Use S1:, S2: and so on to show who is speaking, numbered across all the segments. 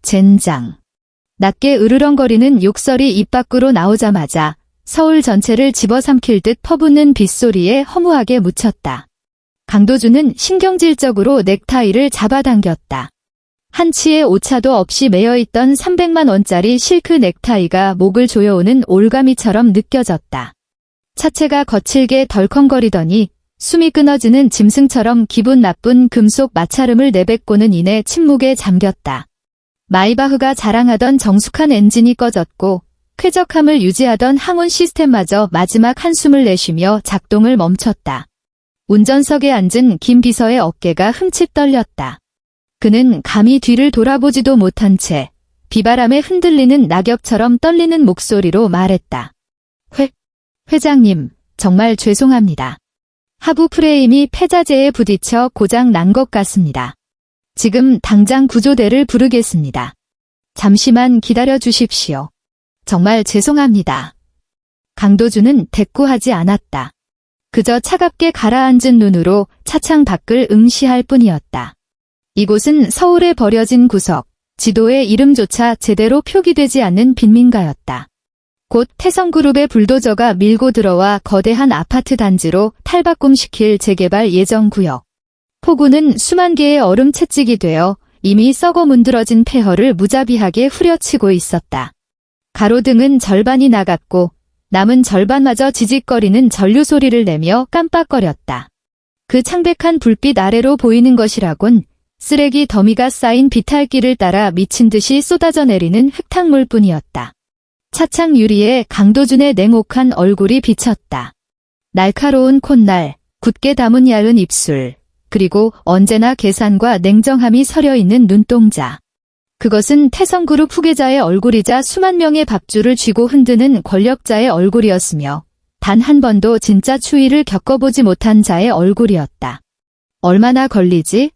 S1: 젠장. 낮게 으르렁거리는 욕설이 입 밖으로 나오자마자 서울 전체를 집어삼킬 듯 퍼붓는 빗소리에 허무하게 묻혔다. 강도준은 신경질적으로 넥타이를 잡아당겼다. 한 치의 오차도 없이 매여있던 300만 원짜리 실크 넥타이가 목을 조여오는 올가미처럼 느껴졌다. 차체가 거칠게 덜컹거리더니 숨이 끊어지는 짐승처럼 기분 나쁜 금속 마찰음을 내뱉고는 이내 침묵에 잠겼다. 마이바흐가 자랑하던 정숙한 엔진이 꺼졌고 쾌적함을 유지하던 항온 시스템마저 마지막 한숨을 내쉬며 작동을 멈췄다. 운전석에 앉은 김 비서의 어깨가 흠칫 떨렸다. 그는 감히 뒤를 돌아보지도 못한 채 비바람에 흔들리는 낙엽처럼 떨리는 목소리로 말했다. 회장님, 정말 죄송합니다. 하부 프레임이 폐자재에 부딪혀 고장 난 것 같습니다. 지금 당장 구조대를 부르겠습니다. 잠시만 기다려 주십시오. 정말 죄송합니다. 강도준은 대꾸하지 않았다. 그저 차갑게 가라앉은 눈으로 차창 밖을 응시할 뿐이었다. 이곳은 서울에 버려진 구석, 지도에 이름조차 제대로 표기되지 않는 빈민가였다. 곧 태성그룹의 불도저가 밀고 들어와 거대한 아파트 단지로 탈바꿈시킬 재개발 예정 구역. 폭우는 수만 개의 얼음 채찍이 되어 이미 썩어 문드러진 폐허를 무자비하게 후려치고 있었다. 가로등은 절반이 나갔고 남은 절반마저 지직거리는 전류 소리를 내며 깜빡거렸다. 그 창백한 불빛 아래로 보이는 것이라곤 쓰레기 더미가 쌓인 비탈길을 따라 미친 듯이 쏟아져 내리는 흙탕물뿐이었다. 차창 유리에 강도준의 냉혹한 얼굴이 비쳤다. 날카로운 콧날, 굳게 담은 얇은 입술, 그리고 언제나 계산과 냉정함이 서려있는 눈동자. 그것은 태성그룹 후계자의 얼굴이자 수만 명의 밥줄을 쥐고 흔드는 권력자의 얼굴이었으며 단 한 번도 진짜 추위를 겪어보지 못한 자의 얼굴이었다. 얼마나 걸리지?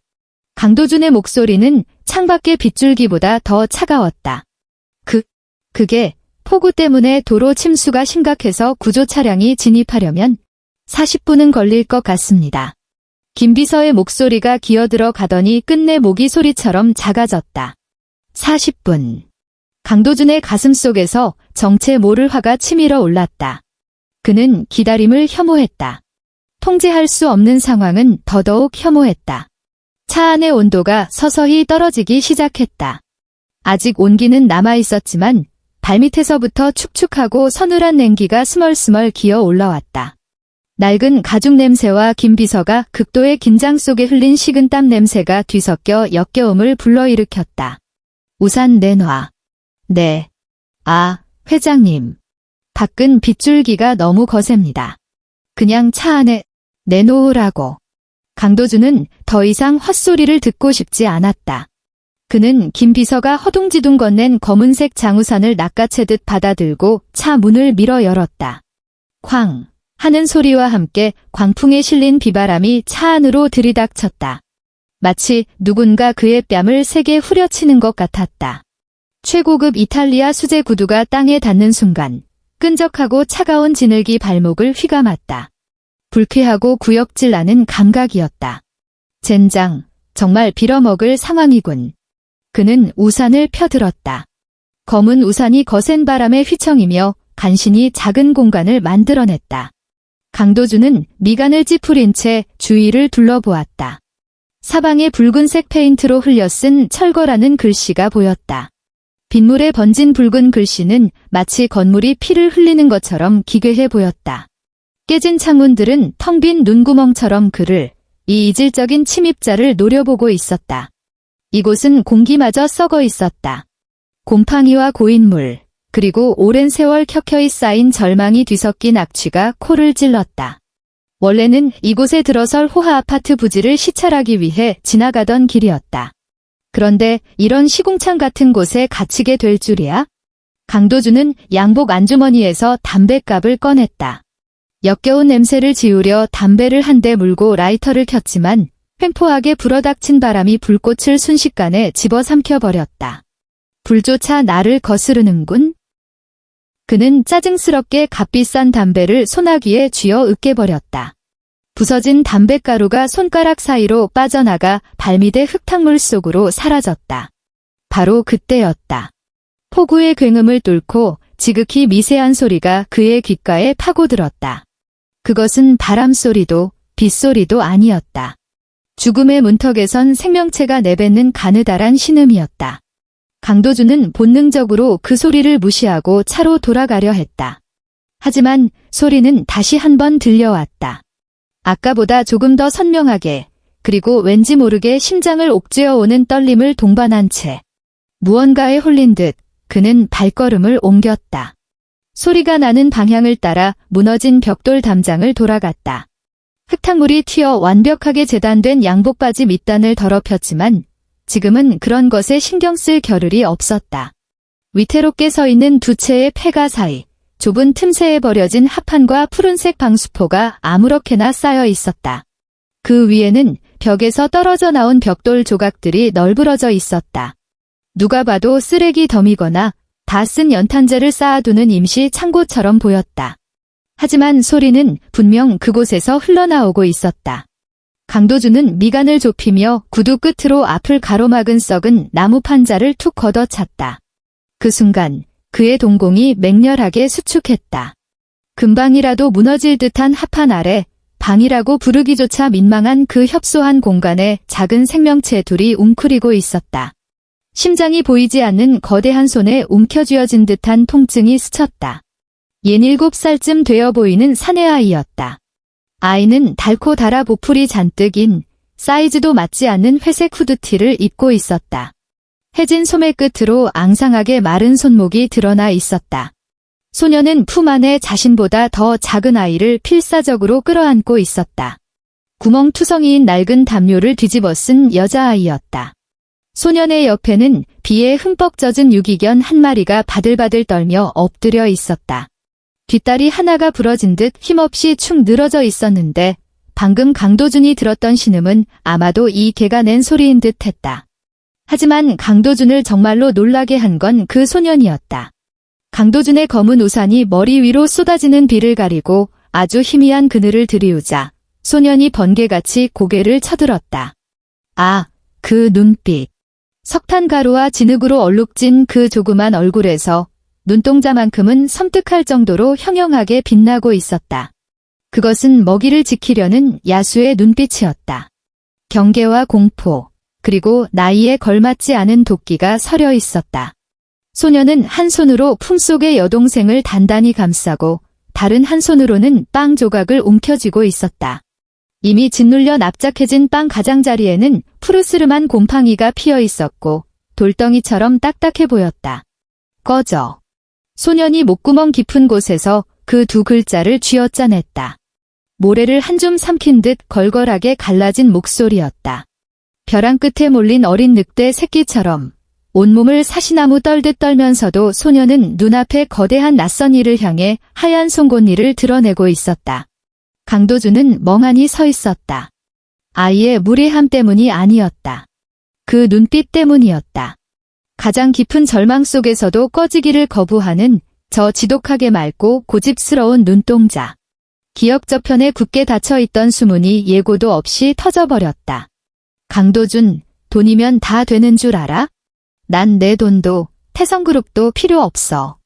S1: 강도준의 목소리는 창밖의 빗줄기보다 더 차가웠다. 그게 폭우 때문에 도로 침수가 심각해서 구조 차량이 진입하려면 40분은 걸릴 것 같습니다. 김 비서의 목소리가 기어들어 가더니 끝내 모기 소리처럼 작아졌다. 40분. 강도준의 가슴속에서 정체 모를 화가 치밀어 올랐다. 그는 기다림을 혐오했다. 통제할 수 없는 상황은 더더욱 혐오했다. 차 안의 온도가 서서히 떨어지기 시작했다. 아직 온기는 남아있었지만 발밑에서부터 축축하고 서늘한 냉기가 스멀스멀 기어 올라왔다. 낡은 가죽 냄새와 김 비서가 극도의 긴장 속에 흘린 식은땀 냄새가 뒤섞여 역겨움을 불러일으켰다. 우산 내놔. 네. 회장님. 밖은 빗줄기가 너무 거셉니다. 그냥 차 안에 내놓으라고. 강도준은 더 이상 헛소리를 듣고 싶지 않았다. 그는 김 비서가 허둥지둥 건넨 검은색 장우산을 낚아채듯 받아들고 차 문을 밀어 열었다. 쾅 하는 소리와 함께 광풍에 실린 비바람이 차 안으로 들이닥쳤다. 마치 누군가 그의 뺨을 세게 후려치는 것 같았다. 최고급 이탈리아 수제 구두가 땅에 닿는 순간 끈적하고 차가운 지늘기 발목을 휘감았다. 불쾌하고 구역질 나는 감각이었다. 젠장, 정말 빌어먹을 상황이군. 그는 우산을 펴들었다. 검은 우산이 거센 바람에 휘청이며 간신히 작은 공간을 만들어냈다. 강도준은 미간을 찌푸린 채 주위를 둘러보았다. 사방에 붉은색 페인트로 흘려 쓴 철거라는 글씨가 보였다. 빗물에 번진 붉은 글씨는 마치 건물이 피를 흘리는 것처럼 기괴해 보였다. 깨진 창문들은 텅 빈 눈구멍처럼 그를, 이 이질적인 침입자를 노려보고 있었다. 이곳은 공기마저 썩어 있었다. 곰팡이와 고인물, 그리고 오랜 세월 켜켜이 쌓인 절망이 뒤섞인 악취가 코를 찔렀다. 원래는 이곳에 들어설 호화 아파트 부지를 시찰하기 위해 지나가던 길이었다. 그런데 이런 시궁창 같은 곳에 갇히게 될 줄이야? 강도준은 양복 안주머니에서 담뱃갑을 꺼냈다. 역겨운 냄새를 지우려 담배를 한 대 물고 라이터를 켰지만 횡포하게 불어닥친 바람이 불꽃을 순식간에 집어삼켜버렸다. 불조차 나를 거스르는군? 그는 짜증스럽게 값비싼 담배를 소나기에 쥐어 으깨버렸다. 부서진 담뱃가루가 손가락 사이로 빠져나가 발밑의 흙탕물 속으로 사라졌다. 바로 그때였다. 폭우의 굉음을 뚫고 지극히 미세한 소리가 그의 귓가에 파고들었다. 그것은 바람소리도 빗소리도 아니었다. 죽음의 문턱에선 생명체가 내뱉는 가느다란 신음이었다. 강도준은 본능적으로 그 소리를 무시하고 차로 돌아가려 했다. 하지만 소리는 다시 한 번 들려왔다. 아까보다 조금 더 선명하게, 그리고 왠지 모르게 심장을 옥죄어오는 떨림을 동반한 채 무언가에 홀린 듯 그는 발걸음을 옮겼다. 소리가 나는 방향을 따라 무너진 벽돌 담장을 돌아갔다. 흙탕물이 튀어 완벽하게 재단된 양복바지 밑단을 더럽혔지만 지금은 그런 것에 신경 쓸 겨를이 없었다. 위태롭게 서 있는 두 채의 폐가 사이 좁은 틈새에 버려진 합판과 푸른색 방수포가 아무렇게나 쌓여 있었다. 그 위에는 벽에서 떨어져 나온 벽돌 조각들이 널브러져 있었다. 누가 봐도 쓰레기 더미거나 다 쓴 연탄재를 쌓아두는 임시 창고처럼 보였다. 하지만 소리는 분명 그곳에서 흘러나오고 있었다. 강도준은 미간을 좁히며 구두 끝으로 앞을 가로막은 썩은 나무 판자를 툭 걷어찼다. 그 순간 그의 동공이 맹렬하게 수축했다. 금방이라도 무너질 듯한 합판 아래 방이라고 부르기조차 민망한 그 협소한 공간에 작은 생명체 둘이 웅크리고 있었다. 심장이 보이지 않는 거대한 손에 움켜쥐어진 듯한 통증이 스쳤다. 67살쯤 되어 보이는 사내아이였다. 아이는 닳고 닳아 보풀이 잔뜩인 사이즈도 맞지 않는 회색 후드티를 입고 있었다. 해진 소매 끝으로 앙상하게 마른 손목이 드러나 있었다. 소녀는 품 안에 자신보다 더 작은 아이를 필사적으로 끌어안고 있었다. 구멍투성이인 낡은 담요를 뒤집어 쓴 여자아이였다. 소년의 옆에는 비에 흠뻑 젖은 유기견 한 마리가 바들바들 떨며 엎드려 있었다. 뒷다리 하나가 부러진 듯 힘없이 축 늘어져 있었는데 방금 강도준이 들었던 신음은 아마도 이 개가 낸 소리인 듯 했다. 하지만 강도준을 정말로 놀라게 한 건 그 소년이었다. 강도준의 검은 우산이 머리 위로 쏟아지는 비를 가리고 아주 희미한 그늘을 들이우자 소년이 번개같이 고개를 쳐들었다. 아, 그 눈빛. 석탄가루와 진흙으로 얼룩진 그 조그만 얼굴에서 눈동자만큼은 섬뜩할 정도로 형형하게 빛나고 있었다. 그것은 먹이를 지키려는 야수의 눈빛이었다. 경계와 공포, 그리고 나이에 걸맞지 않은 도끼가 서려 있었다. 소녀는 한 손으로 품속의 여동생을 단단히 감싸고 다른 한 손으로는 빵 조각을 움켜쥐고 있었다. 이미 짓눌려 납작해진 빵 가장자리에는 푸르스름한 곰팡이가 피어 있었고 돌덩이처럼 딱딱해 보였다. 꺼져. 소년이 목구멍 깊은 곳에서 그 두 글자를 쥐어짜냈다. 모래를 한 줌 삼킨 듯 걸걸하게 갈라진 목소리였다. 벼랑 끝에 몰린 어린 늑대 새끼처럼 온몸을 사시나무 떨듯 떨면서도 소년은 눈앞에 거대한 낯선 이를 향해 하얀 송곳니를 드러내고 있었다. 강도준은 멍하니 서 있었다. 아이의 무례함 때문이 아니었다. 그 눈빛 때문이었다. 가장 깊은 절망 속에서도 꺼지기를 거부하는 저 지독하게 맑고 고집스러운 눈동자. 기억 저편에 굳게 닫혀있던 수문이 예고도 없이 터져버렸다. 강도준, 돈이면 다 되는 줄 알아? 난 내 돈도 태성그룹도 필요 없어.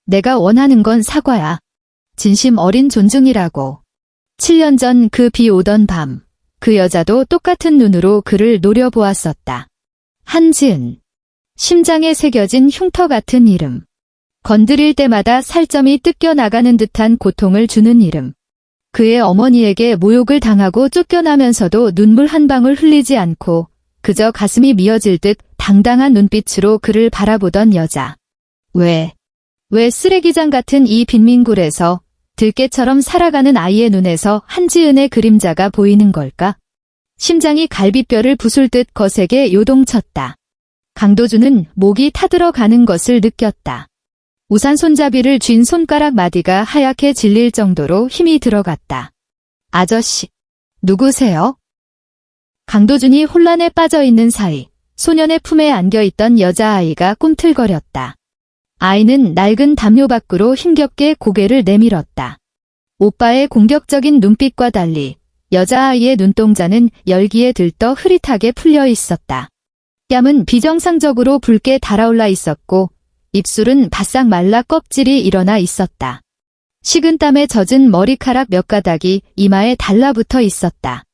S1: 내가 원하는 건 사과야. 진심 어린 존중이라고. 7년 전 그 비 오던 밤, 그 여자도 똑같은 눈으로 그를 노려보았었다. 한지은. 심장에 새겨진 흉터 같은 이름. 건드릴 때마다 살점이 뜯겨나가는 듯한 고통을 주는 이름. 그의 어머니에게 모욕을 당하고 쫓겨나면서도 눈물 한 방울 흘리지 않고 그저 가슴이 미어질 듯 당당한 눈빛으로 그를 바라보던 여자. 왜 쓰레기장 같은 이 빈민굴에서 들깨처럼 살아가는 아이의 눈에서 한지은의 그림자가 보이는 걸까? 심장이 갈비뼈를 부술 듯 거세게 요동쳤다. 강도준은 목이 타들어가는 것을 느꼈다. 우산 손잡이를 쥔 손가락 마디가 하얗게 질릴 정도로 힘이 들어갔다. 아저씨, 누구세요? 강도준이 혼란에 빠져 있는 사이 소년의 품에 안겨있던 여자아이가 꿈틀거렸다. 아이는 낡은 담요 밖으로 힘겹게 고개를 내밀었다. 오빠의 공격적인 눈빛과 달리 여자아이의 눈동자는 열기에 들떠 흐릿하게 풀려 있었다. 뺨은 비정상적으로 붉게 달아올라 있었고 입술은 바싹 말라 껍질이 일어나 있었다. 식은땀에 젖은 머리카락 몇 가닥이 이마에 달라붙어 있었다.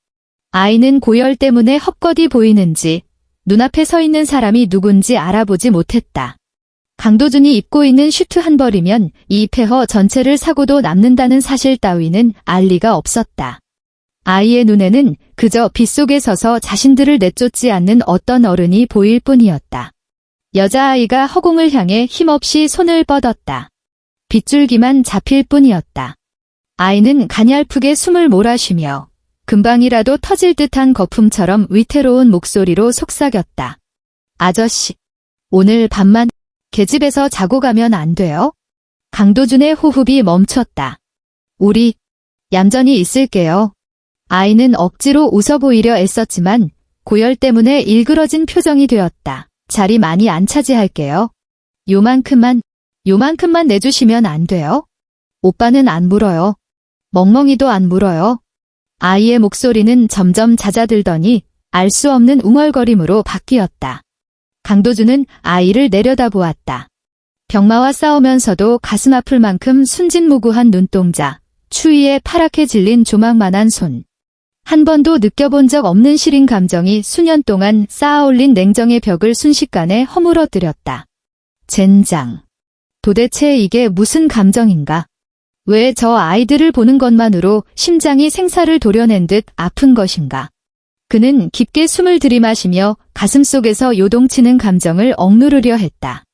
S1: 아이는 고열 때문에 헛것이 보이는지 눈앞에 서 있는 사람이 누군지 알아보지 못했다. 강도준이 입고 있는 슈트 한 벌이면 이 폐허 전체를 사고도 남는다는 사실 따위는 알 리가 없었다. 아이의 눈에는 그저 빗속에 서서 자신들을 내쫓지 않는 어떤 어른이 보일 뿐이었다. 여자아이가 허공을 향해 힘없이 손을 뻗었다. 빗줄기만 잡힐 뿐이었다. 아이는 가냘프게 숨을 몰아쉬며 금방이라도 터질 듯한 거품처럼 위태로운 목소리로 속삭였다. 아저씨, 오늘 밤만 계집에서 자고 가면 안 돼요? 강도준의 호흡이 멈췄다. 우리 얌전히 있을게요. 아이는 억지로 웃어 보이려 애썼지만 고열 때문에 일그러진 표정이 되었다. 자리 많이 안 차지할게요. 요만큼만 내주시면 안 돼요? 오빠는 안 물어요. 멍멍이도 안 물어요. 아이의 목소리는 점점 잦아들더니 알 수 없는 웅얼거림으로 바뀌었다. 강도준은 아이를 내려다보았다. 병마와 싸우면서도 가슴 아플 만큼 순진무구한 눈동자, 추위에 파랗게 질린 조망만한 손. 한 번도 느껴본 적 없는 시린 감정이 수년 동안 쌓아올린 냉정의 벽을 순식간에 허물어뜨렸다. 젠장. 도대체 이게 무슨 감정인가? 왜 저 아이들을 보는 것만으로 심장이 생사를 도려낸 듯 아픈 것인가? 그는 깊게 숨을 들이마시며 가슴속에서 요동치는 감정을 억누르려 했다.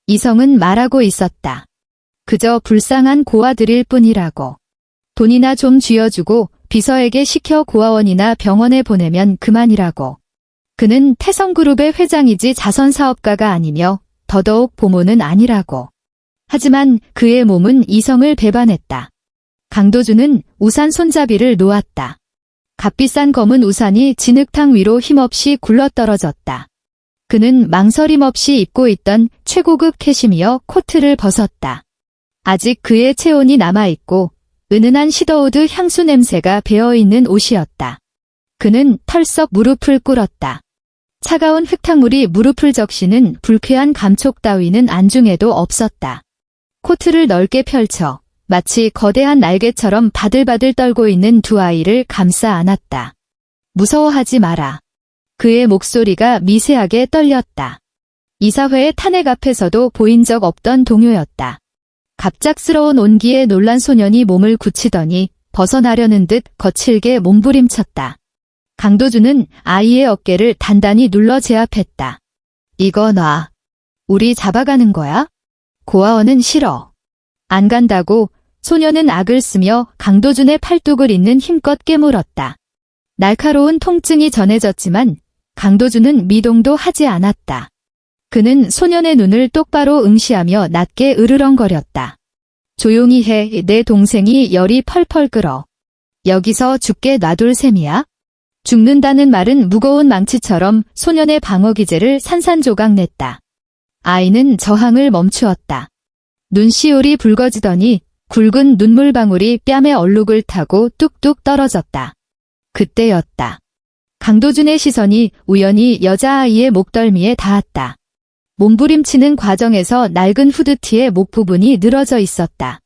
S1: 이성은 말하고 있었다. 그저 불쌍한 고아들일 뿐이라고. 돈이나 좀 쥐어주고 비서에게 시켜 고아원이나 병원에 보내면 그만이라고. 그는 태성그룹의 회장이지 자선사업가가 아니며 더더욱 보모는 아니라고. 하지만 그의 몸은 이성을 배반했다. 강도준은 우산 손잡이를 놓았다. 값비싼 검은 우산이 진흙탕 위로 힘없이 굴러떨어졌다. 그는 망설임 없이 입고 있던 최고급 캐시미어 코트를 벗었다. 아직 그의 체온이 남아있고 은은한 시더우드 향수 냄새가 배어있는 옷이었다. 그는 털썩 무릎을 꿇었다. 차가운 흙탕물이 무릎을 적시는 불쾌한 감촉 따위는 안중에도 없었다. 코트를 넓게 펼쳐 마치 거대한 날개처럼 바들바들 떨고 있는 두 아이를 감싸 안았다. 무서워하지 마라. 그의 목소리가 미세하게 떨렸다. 이사회의 탄핵 앞에서도 보인 적 없던 동요였다. 갑작스러운 온기에 놀란 소년이 몸을 굳히더니 벗어나려는 듯 거칠게 몸부림쳤다. 강도준은 아이의 어깨를 단단히 눌러 제압했다. 이거 놔. 우리 잡아가는 거야? 고아원은 싫어. 안 간다고. 소년은 악을 쓰며 강도준의 팔뚝을 잇는 힘껏 깨물었다. 날카로운 통증이 전해졌지만 강도준은 미동도 하지 않았다. 그는 소년의 눈을 똑바로 응시하며 낮게 으르렁거렸다. 조용히 해. 내 동생이 열이 펄펄 끓어. 여기서 죽게 놔둘 셈이야? 죽는다는 말은 무거운 망치처럼 소년의 방어기제를 산산조각 냈다. 아이는 저항을 멈추었다. 눈시울이 붉어지더니 굵은 눈물방울이 뺨의 얼룩을 타고 뚝뚝 떨어졌다. 그때였다. 강도준의 시선이 우연히 여자아이의 목덜미에 닿았다. 몸부림치는 과정에서 낡은 후드티의 목 부분이 늘어져 있었다.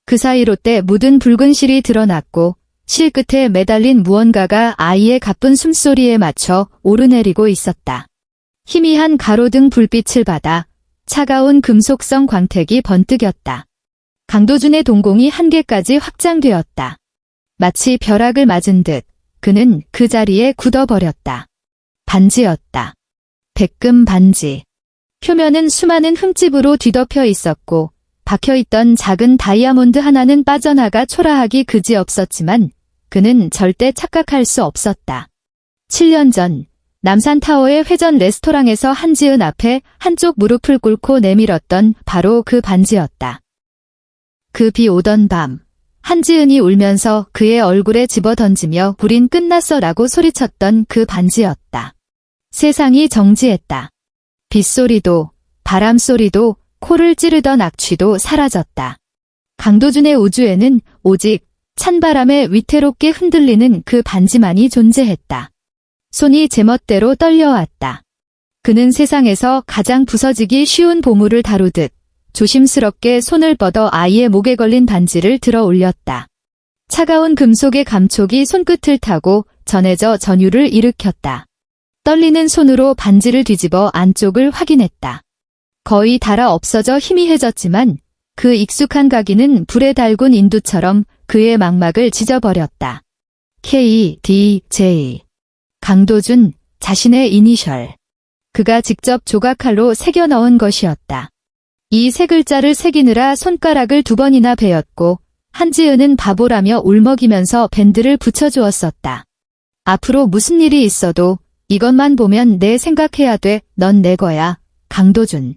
S1: 그 사이 롯데 묻은 붉은 실이 드러났고 실 끝에 매달린 무언가가 아이의 가쁜 숨소리에 맞춰 오르내리고 있었다. 희미한 가로등 불빛을 받아 차가운 금속성 광택이 번뜩였다. 강도준의 동공이 한계까지 확장되었다. 마치 벼락을 맞은 듯 그는 그 자리에 굳어버렸다. 반지였다. 백금 반지. 표면은 수많은 흠집으로 뒤덮여 있었고 박혀있던 작은 다이아몬드 하나는 빠져나가 초라하기 그지없었지만 그는 절대 착각할 수 없었다. 7년 전 남산타워의 회전 레스토랑에서 한지은 앞에 한쪽 무릎을 꿇고 내밀었던 바로 그 반지였다. 그 비 오던 밤 한지은이 울면서 그의 얼굴에 집어던지며 우린 끝났어 라고 소리쳤던 그 반지였다. 세상이 정지했다. 빗소리도 바람소리도 코를 찌르던 악취도 사라졌다. 강도준의 우주에는 오직 찬바람에 위태롭게 흔들리는 그 반지만이 존재했다. 손이 제멋대로 떨려왔다. 그는 세상에서 가장 부서지기 쉬운 보물을 다루듯 조심스럽게 손을 뻗어 아이의 목에 걸린 반지를 들어 올렸다. 차가운 금속의 감촉이 손끝을 타고 전해져 전율을 일으켰다. 떨리는 손으로 반지를 뒤집어 안쪽을 확인했다. 거의 닳아 없어져 희미해졌지만 그 익숙한 각인은 불에 달군 인두처럼 그의 망막을 찢어버렸다. KDJ. 강도준, 자신의 이니셜. 그가 직접 조각칼로 새겨 넣은 것이었다. 이 세 글자를 새기느라 손가락을 2번이나 베었고 한지은은 바보라며 울먹이면서 밴드를 붙여주었었다. 앞으로 무슨 일이 있어도 이것만 보면 내 생각해야 돼. 넌 내 거야. 강도준.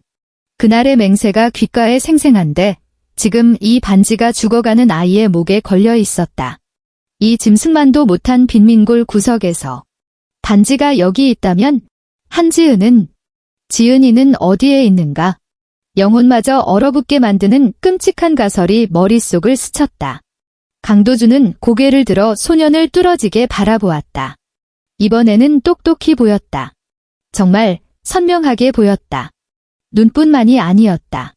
S1: 그날의 맹세가 귓가에 생생한데 지금 이 반지가 죽어가는 아이의 목에 걸려 있었다. 이 짐승만도 못한 빈민골 구석에서 반지가 여기 있다면 한지은은, 지은이는 어디에 있는가? 영혼마저 얼어붙게 만드는 끔찍한 가설이 머릿속을 스쳤다. 강도준은 고개를 들어 소년을 뚫어지게 바라보았다. 이번에는 똑똑히 보였다. 정말 선명하게 보였다. 눈뿐만이 아니었다.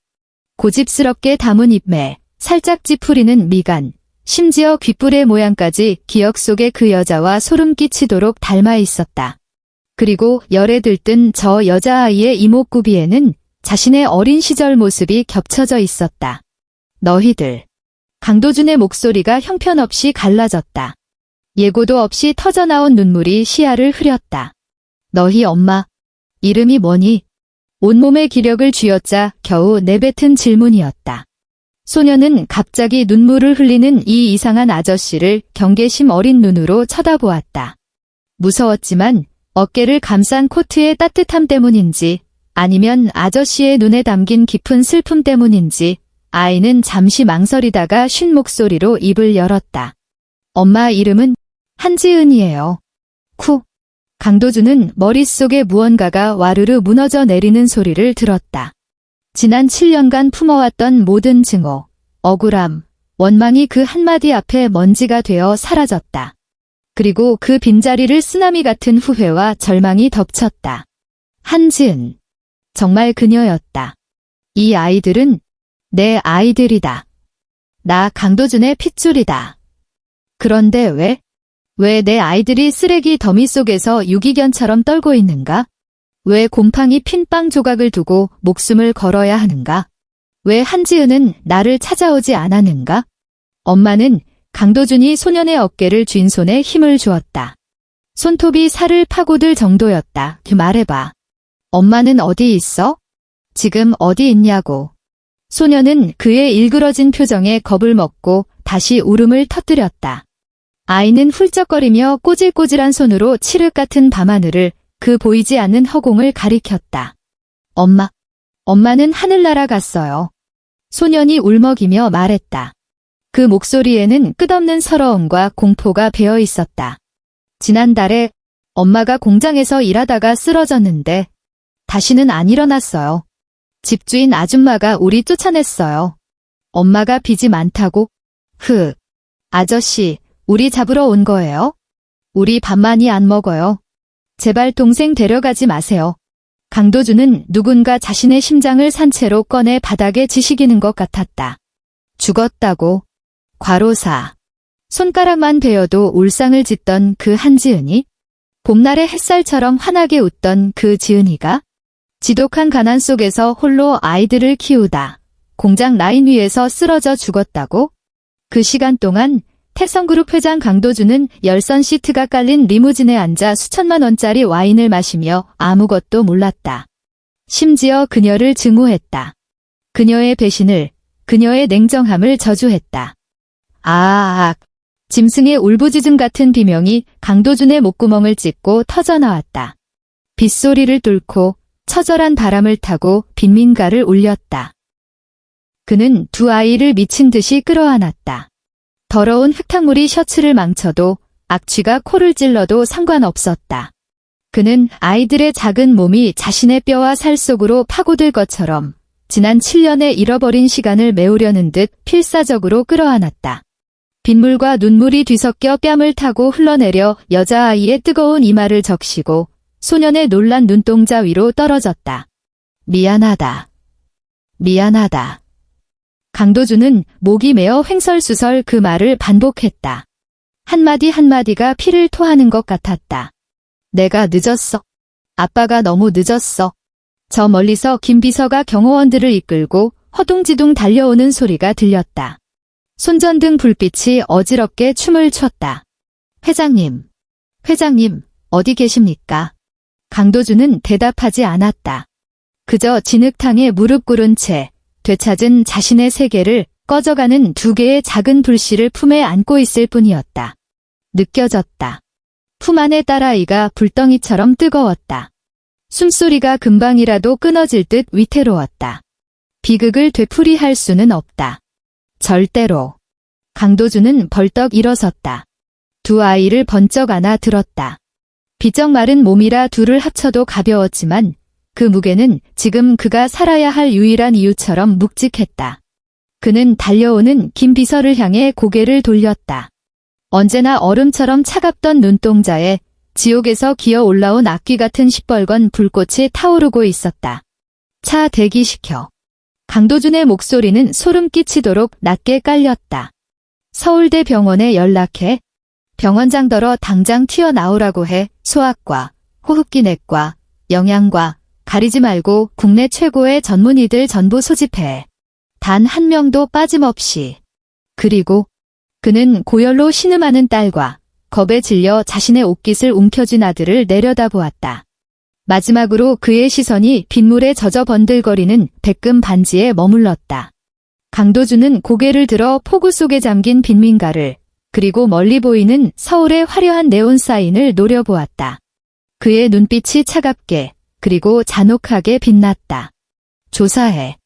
S1: 고집스럽게 담은 입매, 살짝 찌푸리는 미간, 심지어 귓불의 모양까지 기억 속에 그 여자와 소름 끼치도록 닮아 있었다. 그리고 열에 들뜬 저 여자아이의 이목구비에는 자신의 어린 시절 모습이 겹쳐져 있었다. 너희들. 강도준의 목소리가 형편없이 갈라졌다. 예고도 없이 터져나온 눈물이 시야를 흐렸다. 너희 엄마, 이름이 뭐니? 온몸의 기력을 쥐어짜 겨우 내뱉은 질문이었다. 소녀는 갑자기 눈물을 흘리는 이 이상한 아저씨를 경계심 어린 눈으로 쳐다보았다. 무서웠지만 어깨를 감싼 코트의 따뜻함 때문인지 아니면 아저씨의 눈에 담긴 깊은 슬픔 때문인지 아이는 잠시 망설이다가 쉰 목소리로 입을 열었다. 엄마 이름은 한지은이에요. 쿠. 강도준은 머릿속에 무언가가 와르르 무너져 내리는 소리를 들었다. 지난 7년간 품어왔던 모든 증오, 억울함, 원망이 그 한마디 앞에 먼지가 되어 사라졌다. 그리고 그 빈자리를 쓰나미 같은 후회와 절망이 덮쳤다. 한지은. 정말 그녀였다. 이 아이들은 내 아이들이다. 나 강도준의 핏줄이다. 그런데 왜 내 아이들이 쓰레기 더미 속에서 유기견처럼 떨고 있는가? 왜 곰팡이 핀 빵 조각을 두고 목숨을 걸어야 하는가? 왜 한지은은 나를 찾아오지 않았는가? 엄마는 강도준이 소년의 어깨를 쥔 손에 힘을 주었다. 손톱이 살을 파고들 정도였다. 말해봐. 엄마는 어디 있어? 지금 어디 있냐고. 소년은 그의 일그러진 표정에 겁을 먹고 다시 울음을 터뜨렸다. 아이는 훌쩍거리며 꼬질꼬질한 손으로 칠흑 같은 밤하늘을 그 보이지 않는 허공을 가리켰다. 엄마는 하늘 날아갔어요. 소년이 울먹이며 말했다. 그 목소리에는 끝없는 서러움과 공포가 배어 있었다. 지난달에 엄마가 공장에서 일하다가 쓰러졌는데 다시는 안 일어났어요. 집주인 아줌마가 우리 쫓아냈어요. 엄마가 빚이 많다고? 아저씨, 우리 잡으러 온 거예요? 우리 밥 많이 안 먹어요. 제발 동생 데려가지 마세요. 강도준은 누군가 자신의 심장을 산채로 꺼내 바닥에 지시기는 것 같았다. 죽었다고. 과로사. 손가락만 베어도 울상을 짓던 그 한지은이? 봄날의 햇살처럼 환하게 웃던 그 지은이가? 지독한 가난 속에서 홀로 아이들을 키우다 공장 라인 위에서 쓰러져 죽었다고? 그 시간 동안 태성그룹 회장 강도준은 열선 시트가 깔린 리무진에 앉아 수천만 원짜리 와인을 마시며 아무것도 몰랐다. 심지어 그녀를 증오했다. 그녀의 배신을, 그녀의 냉정함을 저주했다. 짐승의 울부짖음 같은 비명이 강도준의 목구멍을 찢고 터져나왔다. 빗소리를 뚫고 처절한 바람을 타고 빈민가를 울렸다. 그는 두 아이를 미친 듯이 끌어안았다. 더러운 흙탕물이 셔츠를 망쳐도 악취가 코를 찔러도 상관없었다. 그는 아이들의 작은 몸이 자신의 뼈와 살 속으로 파고들 것처럼 지난 7년의 잃어버린 시간을 메우려는 듯 필사적으로 끌어안았다. 빗물과 눈물이 뒤섞여 뺨을 타고 흘러내려 여자아이의 뜨거운 이마를 적시고 소년의 놀란 눈동자 위로 떨어졌다. 미안하다. 미안하다. 강도준은 목이 메어 횡설수설 그 말을 반복했다. 한마디 한마디가 피를 토하는 것 같았다. 내가 늦었어. 아빠가 너무 늦었어. 저 멀리서 김 비서가 경호원들을 이끌고 허둥지둥 달려오는 소리가 들렸다. 손전등 불빛이 어지럽게 춤을 췄다. 회장님, 회장님, 어디 계십니까? 강도준은 대답하지 않았다. 그저 진흙탕에 무릎 꿇은 채 되찾은 자신의 세계를 꺼져가는 두 개의 작은 불씨를 품에 안고 있을 뿐이었다. 느껴졌다. 품 안의 딸아이가 불덩이처럼 뜨거웠다. 숨소리가 금방이라도 끊어질 듯 위태로웠다. 비극을 되풀이할 수는 없다. 절대로. 강도준은 벌떡 일어섰다. 두 아이를 번쩍 안아 들었다. 비쩍 마른 몸이라 둘을 합쳐도 가벼웠지만 그 무게는 지금 그가 살아야 할 유일한 이유처럼 묵직했다. 그는 달려오는 김 비서를 향해 고개를 돌렸다. 언제나 얼음처럼 차갑던 눈동자에 지옥에서 기어 올라온 악귀 같은 시뻘건 불꽃이 타오르고 있었다. 차 대기시켜. 강도준의 목소리는 소름 끼치도록 낮게 깔렸다. 서울대 병원에 연락해. 병원장더러 당장 튀어나오라고 해. 소아과, 호흡기내과, 영양과 가리지 말고 국내 최고의 전문의들 전부 소집해. 단 한 명도 빠짐없이. 그리고 그는 고열로 신음하는 딸과 겁에 질려 자신의 옷깃을 움켜쥔 아들을 내려다보았다. 마지막으로 그의 시선이 빗물에 젖어 번들거리는 백금 반지에 머물렀다. 강도준은 고개를 들어 폭우 속에 잠긴 빈민가를 그리고 멀리 보이는 서울의 화려한 네온 사인을 노려보았다. 그의 눈빛이 차갑게 그리고 잔혹하게 빛났다. 조사해.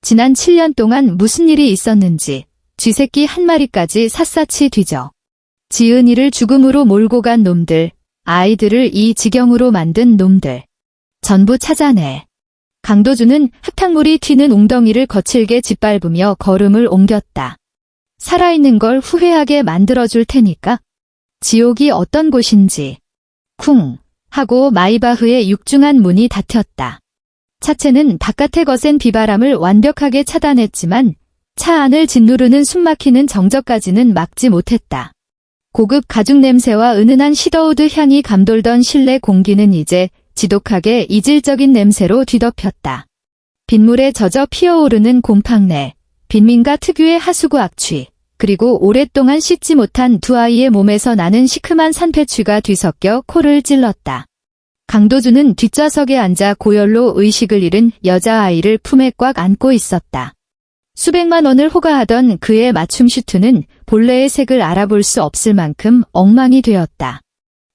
S1: 지난 7년 동안 무슨 일이 있었는지 쥐새끼 한 마리까지 샅샅이 뒤져. 지은이를 죽음으로 몰고 간 놈들, 아이들을 이 지경으로 만든 놈들. 전부 찾아내. 강도준은 흙탕물이 튀는 웅덩이를 거칠게 짓밟으며 걸음을 옮겼다. 살아있는 걸 후회하게 만들어줄 테니까. 지옥이 어떤 곳인지. 쿵 하고 마이바흐의 육중한 문이 닫혔다. 차체는 바깥에 거센 비바람을 완벽하게 차단했지만 차 안을 짓누르는 숨막히는 정적까지는 막지 못했다. 고급 가죽 냄새와 은은한 시더우드 향이 감돌던 실내 공기는 이제 지독하게 이질적인 냄새로 뒤덮였다. 빗물에 젖어 피어오르는 곰팡내, 빈민가 특유의 하수구 악취, 그리고 오랫동안 씻지 못한 두 아이의 몸에서 나는 시큼한 산패취가 뒤섞여 코를 찔렀다. 강도준은 뒷좌석에 앉아 고열로 의식을 잃은 여자아이를 품에 꽉 안고 있었다. 수백만 원을 호가하던 그의 맞춤 슈트는 본래의 색을 알아볼 수 없을 만큼 엉망이 되었다.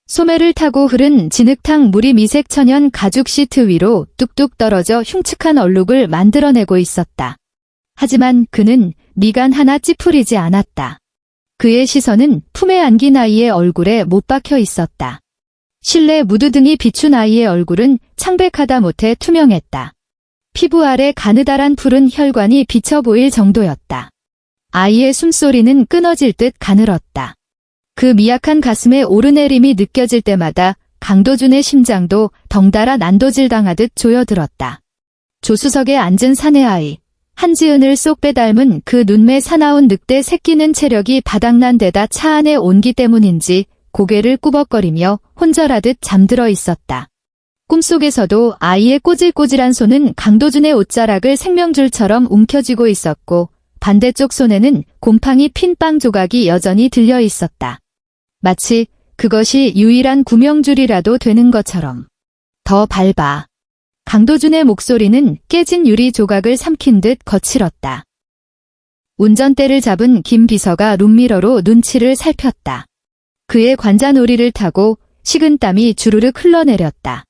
S1: 소매를 타고 흐른 진흙탕 물이 미색 천연 가죽 시트 위로 뚝뚝 떨어져 흉측한 얼룩을 만들어내고 있었다. 하지만 그는 미간 하나 찌푸리지 않았다. 그의 시선은 품에 안긴 아이의 얼굴에 못 박혀 있었다. 실내 무드등이 비춘 아이의 얼굴은 창백하다 못해 투명했다. 피부 아래 가느다란 푸른 혈관이 비쳐 보일 정도였다. 아이의 숨소리는 끊어질 듯 가늘었다. 그 미약한 가슴에 오르내림이 느껴질 때마다 강도준의 심장도 덩달아 난도질당하듯 조여들었다. 조수석에 앉은 사내아이, 한지은을 쏙 빼닮은 그 눈매 사나운 늑대 새끼는 체력이 바닥난 데다 차 안의 온기 때문인지 고개를 꾸벅거리며 혼절하듯 잠들어 있었다. 꿈속에서도 아이의 꼬질꼬질한 손은 강도준의 옷자락을 생명줄처럼 움켜쥐고 있었고 반대쪽 손에는 곰팡이 핀 빵 조각이 여전히 들려 있었다. 마치 그것이 유일한 구명줄이라도 되는 것처럼. 더 밟아. 강도준의 목소리는 깨진 유리 조각을 삼킨 듯 거칠었다. 운전대를 잡은 김 비서가 룸미러로 눈치를 살폈다. 그의 관자놀이를 타고 식은땀이 주르륵 흘러내렸다.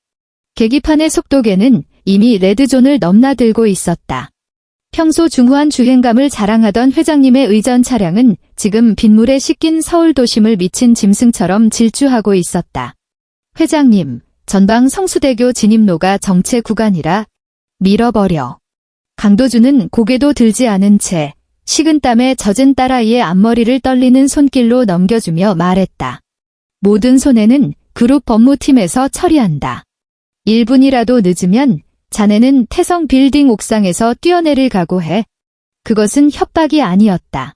S1: 계기판의 속도계는 이미 레드존을 넘나들고 있었다. 평소 중후한 주행감을 자랑하던 회장님의 의전 차량은 지금 빗물에 씻긴 서울 도심을 미친 짐승처럼 질주하고 있었다. 회장님, 전방 성수대교 진입로가 정체 구간이라 밀어버려. 강도준은 고개도 들지 않은 채 식은땀에 젖은 딸아이의 앞머리를 떨리는 손길로 넘겨주며 말했다. 모든 손해는 그룹 법무팀에서 처리한다. 1분이라도 늦으면 자네는 태성 빌딩 옥상에서 뛰어내릴 각오해. 그것은 협박이 아니었다.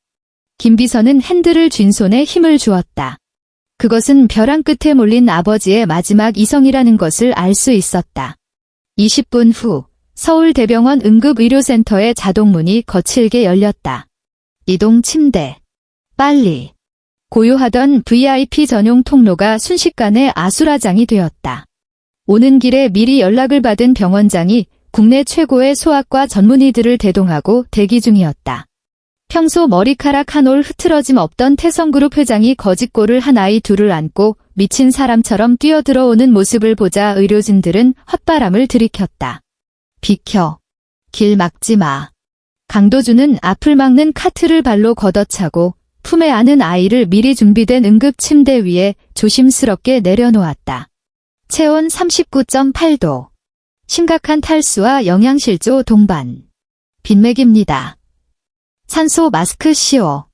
S1: 김비서는 핸들을 쥔 손에 힘을 주었다. 그것은 벼랑 끝에 몰린 아버지의 마지막 이성이라는 것을 알 수 있었다. 20분 후 서울대병원 응급의료센터의 자동문이 거칠게 열렸다. 이동 침대. 빨리. 고요하던 VIP 전용 통로가 순식간에 아수라장이 되었다. 오는 길에 미리 연락을 받은 병원장이 국내 최고의 소아과 전문의들을 대동하고 대기 중이었다. 평소 머리카락 한 올 흐트러짐 없던 태성그룹 회장이 거짓골을 한 아이 둘을 안고 미친 사람처럼 뛰어들어오는 모습을 보자 의료진들은 헛바람을 들이켰다. 비켜. 길 막지 마. 강도준은 앞을 막는 카트를 발로 걷어차고 품에 안은 아이를 미리 준비된 응급 침대 위에 조심스럽게 내려놓았다. 체온 39.8도. 심각한 탈수와 영양실조 동반. 빈맥입니다. 산소 마스크 씌워.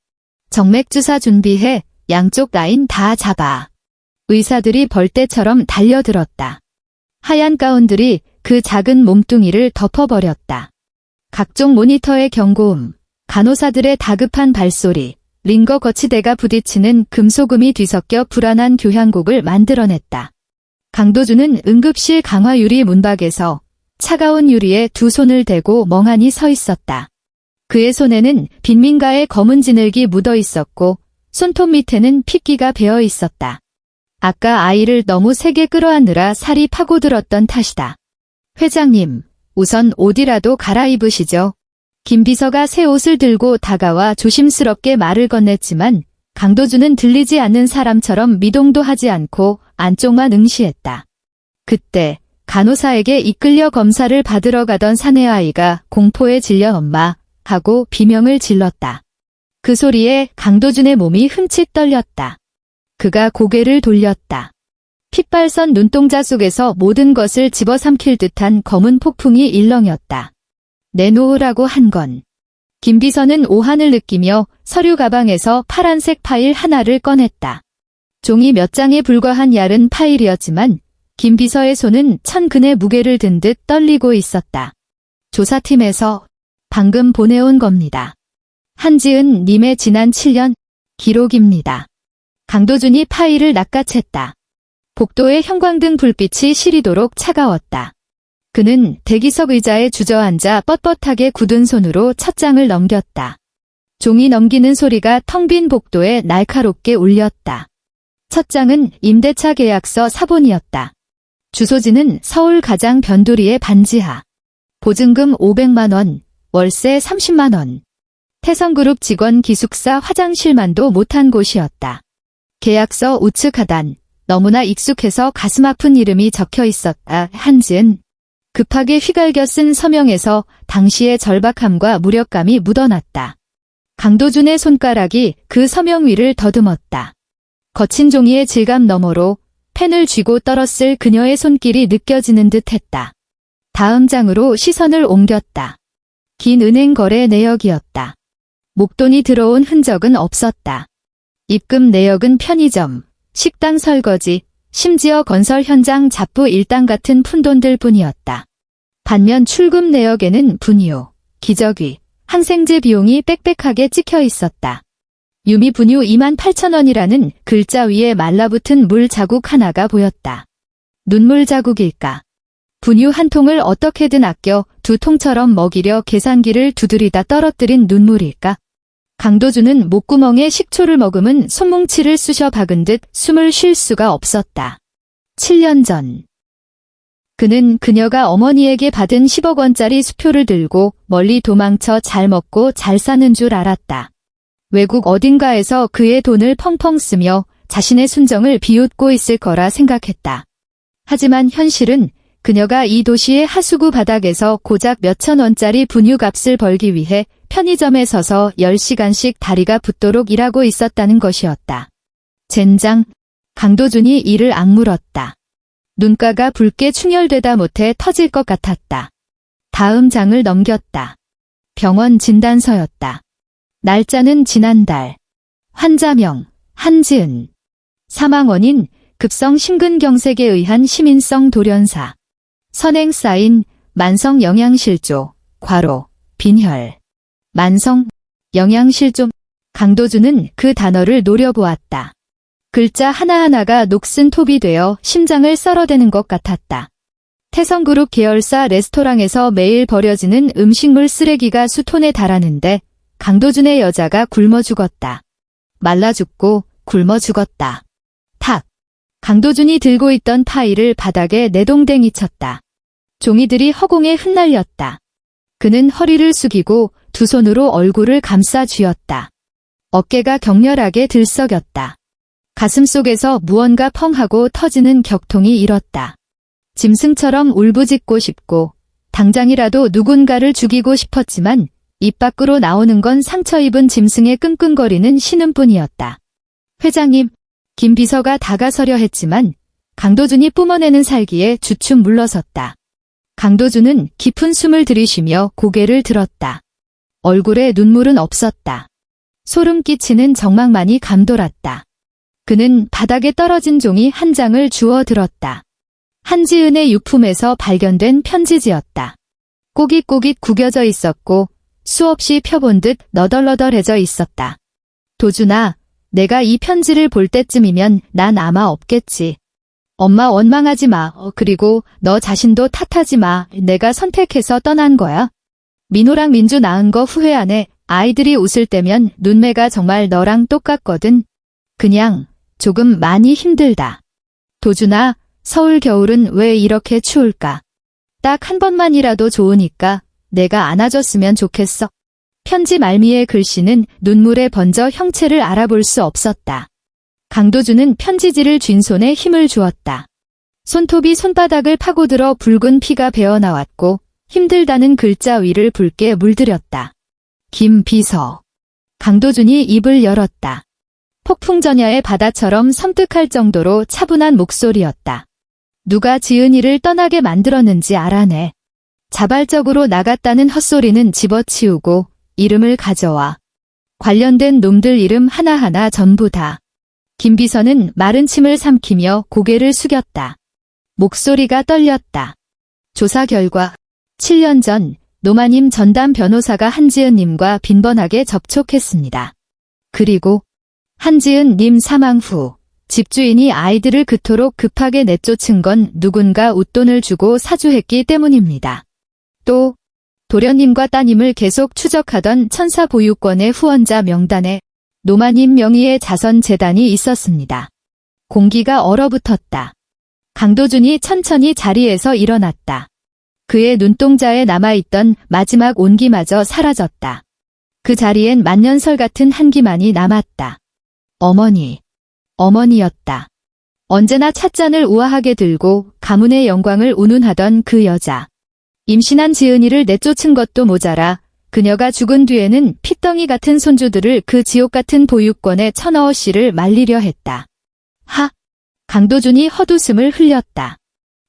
S1: 정맥주사 준비해. 양쪽 라인 다 잡아. 의사들이 벌떼처럼 달려들었다. 하얀 가운들이 그 작은 몸뚱이를 덮어버렸다. 각종 모니터의 경고음, 간호사들의 다급한 발소리, 링거 거치대가 부딪히는 금소금이 뒤섞여 불안한 교향곡을 만들어냈다. 강도준은 응급실 강화유리 문밖에서 차가운 유리에 두 손을 대고 멍하니 서 있었다. 그의 손에는 빈민가의 검은 진흙이 묻어 있었고 손톱 밑에는 핏기가 배어 있었다. 아까 아이를 너무 세게 끌어안느라 살이 파고들었던 탓이다. 회장님, 우선 옷이라도 갈아입으시죠. 김 비서가 새 옷을 들고 다가와 조심스럽게 말을 건넸지만 강도준은 들리지 않는 사람처럼 미동도 하지 않고 안쪽만 응시했다. 그때 간호사에게 이끌려 검사를 받으러 가던 사내아이가 공포에 질려 엄마 하고 비명을 질렀다. 그 소리에 강도준의 몸이 흠칫 떨렸다. 그가 고개를 돌렸다. 핏발선 눈동자 속에서 모든 것을 집어삼킬 듯한 검은 폭풍이 일렁였다. 내놓으라고 한 건. 김 비서는 오한을 느끼며 서류 가방에서 파란색 파일 하나를 꺼냈다. 종이 몇 장에 불과한 얇은 파일이었지만 김 비서의 손은 천근의 무게를 든 듯 떨리고 있었다. 조사팀에서 방금 보내온 겁니다. 한지은 님의 지난 7년 기록입니다. 강도준이 파일을 낚아챘다. 복도의 형광등 불빛이 시리도록 차가웠다. 그는 대기석 의자에 주저앉아 뻣뻣하게 굳은 손으로 첫 장을 넘겼다. 종이 넘기는 소리가 텅 빈 복도에 날카롭게 울렸다. 첫 장은 임대차 계약서 사본이었다. 주소지는 서울 가장 변두리의 반지하. 보증금 500만 원, 월세 30만 원. 태성그룹 직원 기숙사 화장실만도 못한 곳이었다. 계약서 우측 하단, 너무나 익숙해서 가슴 아픈 이름이 적혀 있었다. 한지은. 급하게 휘갈겨 쓴 서명에서 당시의 절박함과 무력감이 묻어났다. 강도준의 손가락이 그 서명 위를 더듬었다. 거친 종이의 질감 너머로 펜을 쥐고 떨었을 그녀의 손길이 느껴지는 듯 했다. 다음 장으로 시선을 옮겼다. 긴 은행 거래 내역이었다. 목돈이 들어온 흔적은 없었다. 입금 내역은 편의점, 식당 설거지, 심지어 건설 현장 잡부 일당 같은 푼돈들 뿐이었다. 반면 출금 내역에는 분유, 기저귀, 항생제 비용이 빽빽하게 찍혀 있었다. 유미 분유 28,000원이라는 글자 위에 말라붙은 물 자국 하나가 보였다. 눈물 자국일까? 분유 한 통을 어떻게든 아껴 두 통처럼 먹이려 계산기를 두드리다 떨어뜨린 눈물일까? 강도준은 목구멍에 식초를 머금은 손뭉치를 쑤셔 박은 듯 숨을 쉴 수가 없었다. 7년 전. 그는 그녀가 어머니에게 받은 10억 원짜리 수표를 들고 멀리 도망쳐 잘 먹고 잘 사는 줄 알았다. 외국 어딘가에서 그의 돈을 펑펑 쓰며 자신의 순정을 비웃고 있을 거라 생각했다. 하지만 현실은 그녀가 이 도시의 하수구 바닥에서 고작 몇천 원짜리 분유값을 벌기 위해 편의점에 서서 10시간씩 다리가 붓도록 일하고 있었다는 것이었다. 젠장. 강도준이 이를 악물었다. 눈가가 붉게 충혈되다 못해 터질 것 같았다. 다음 장을 넘겼다. 병원 진단서였다. 날짜는 지난달. 환자명 한지은. 사망 원인 급성 심근경색에 의한 시민성 돌연사. 선행 사인 만성 영양실조, 괄호, 빈혈. 만성 영양실조. 강도준은 그 단어를 노려보았다. 글자 하나하나가 녹슨 톱이 되어 심장을 썰어대는 것 같았다. 태성그룹 계열사 레스토랑에서 매일 버려지는 음식물 쓰레기가 수톤에 달하는데 강도준의 여자가 굶어 죽었다. 말라 죽고 굶어 죽었다. 탁! 강도준이 들고 있던 파일을 바닥에 내동댕이 쳤다. 종이들이 허공에 흩날렸다. 그는 허리를 숙이고 두 손으로 얼굴을 감싸 쥐었다. 어깨가 격렬하게 들썩였다. 가슴속에서 무언가 펑하고 터지는 격통이 일었다. 짐승처럼 울부짖고 싶고 당장이라도 누군가를 죽이고 싶었지만 입 밖으로 나오는 건 상처 입은 짐승의 끙끙거리는 신음뿐이었다. 회장님, 김 비서가 다가서려 했지만 강도준이 뿜어내는 살기에 주춤 물러섰다. 강도준은 깊은 숨을 들이쉬며 고개를 들었다. 얼굴에 눈물은 없었다. 소름 끼치는 정막만이 감돌았다. 그는 바닥에 떨어진 종이 한 장을 주워 들었다. 한지은의 유품에서 발견된 편지지였다. 꼬깃꼬깃 구겨져 있었고 수없이 펴본 듯 너덜너덜해져 있었다. 도준아, 내가 이 편지를 볼 때쯤이면 난 아마 없겠지. 엄마 원망하지 마. 그리고 너 자신도 탓하지 마. 내가 선택해서 떠난 거야. 민호랑 민주 낳은 거 후회 안 해. 아이들이 웃을 때면 눈매가 정말 너랑 똑같거든. 그냥 조금 많이 힘들다. 도준아, 서울 겨울은 왜 이렇게 추울까? 딱 한 번만이라도 좋으니까 내가 안아줬으면 좋겠어. 편지 말미의 글씨는 눈물에 번져 형체를 알아볼 수 없었다. 강도준은 편지지를 쥔 손에 힘을 주었다. 손톱이 손바닥을 파고들어 붉은 피가 배어나왔고 힘들다는 글자 위를 붉게 물들였다. 김 비서. 강도준이 입을 열었다. 폭풍전야의 바다처럼 섬뜩할 정도로 차분한 목소리였다. 누가 지은이를 떠나게 만들었는지 알아내. 자발적으로 나갔다는 헛소리는 집어치우고 이름을 가져와. 관련된 놈들 이름 하나하나 전부 다. 김 비서는 마른 침을 삼키며 고개를 숙였다. 목소리가 떨렸다. 조사 결과 7년 전 노마님 전담 변호사가 한지은님과 빈번하게 접촉했습니다. 그리고 한지은님 사망 후 집주인이 아이들을 그토록 급하게 내쫓은 건 누군가 웃돈을 주고 사주했기 때문입니다. 또 도련님과 따님을 계속 추적하던 천사보유권의 후원자 명단에 노마님 명의의 자선재단이 있었습니다. 공기가 얼어붙었다. 강도준이 천천히 자리에서 일어났다. 그의 눈동자에 남아있던 마지막 온기마저 사라졌다. 그 자리엔 만년설 같은 한기만이 남았다. 어머니. 어머니였다. 언제나 찻잔을 우아하게 들고 가문의 영광을 운운하던 그 여자. 임신한 지은이를 내쫓은 것도 모자라 그녀가 죽은 뒤에는 핏덩이 같은 손주들을 그 지옥 같은 보육권에 쳐넣어 씨를 말리려 했다. 하! 강도준이 헛웃음을 흘렸다.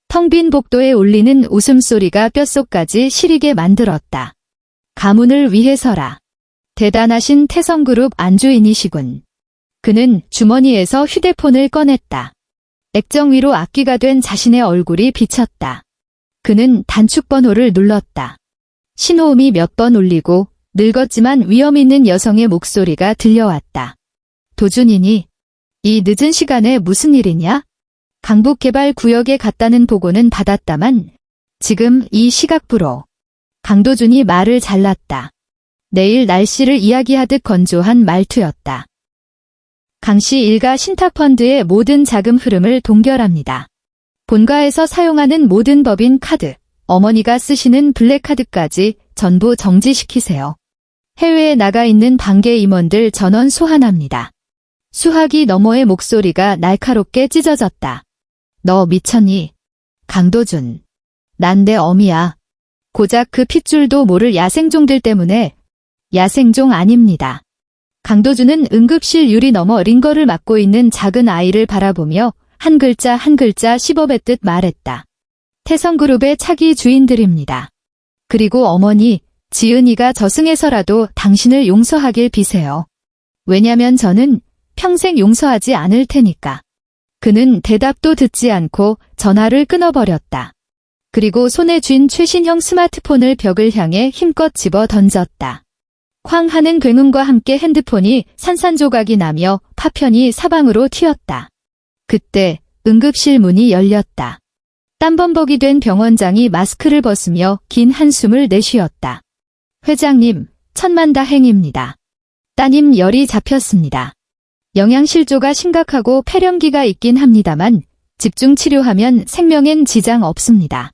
S1: 텅 빈 복도에 울리는 웃음소리가 뼛속까지 시리게 만들었다. 가문을 위해서라. 대단하신 태성그룹 안주인이시군. 그는 주머니에서 휴대폰을 꺼냈다. 액정 위로 악귀가 된 자신의 얼굴이 비쳤다. 그는 단축번호를 눌렀다. 신호음이 몇 번 울리고 늙었지만 위험 있는 여성의 목소리가 들려왔다. 도준이니? 이 늦은 시간에 무슨 일이냐? 강북개발구역에 갔다는 보고는 받았다만 지금 이 시각부로. 강도준이 말을 잘랐다. 내일 날씨를 이야기하듯 건조한 말투였다. 강씨 일가 신탁펀드의 모든 자금 흐름을 동결합니다. 본가에서 사용하는 모든 법인 카드, 어머니가 쓰시는 블랙카드까지 전부 정지시키세요. 해외에 나가 있는 반개 임원들 전원 소환합니다. 수화기 너머의 목소리가 날카롭게 찢어졌다. 너 미쳤니? 강도준. 난 내 어미야. 고작 그 핏줄도 모를 야생종들 때문에. 야생종 아닙니다. 강도준은 응급실 유리 너머 링거를 맡고 있는 작은 아이를 바라보며 한 글자 한 글자 씹어뱉듯 말했다. 태성그룹의 차기 주인들입니다. 그리고 어머니, 지은이가 저승에서라도 당신을 용서하길 비세요. 왜냐면 저는 평생 용서하지 않을 테니까. 그는 대답도 듣지 않고 전화를 끊어버렸다. 그리고 손에 쥔 최신형 스마트폰을 벽을 향해 힘껏 집어 던졌다. 쾅 하는 굉음과 함께 핸드폰이 산산조각이 나며 파편이 사방으로 튀었다. 그때 응급실 문이 열렸다. 땀범벅이 된 병원장이 마스크를 벗으며 긴 한숨을 내쉬었다. 회장님, 천만다행입니다. 따님 열이 잡혔습니다. 영양실조가 심각하고 폐렴기가 있긴 합니다만 집중 치료하면 생명엔 지장 없습니다.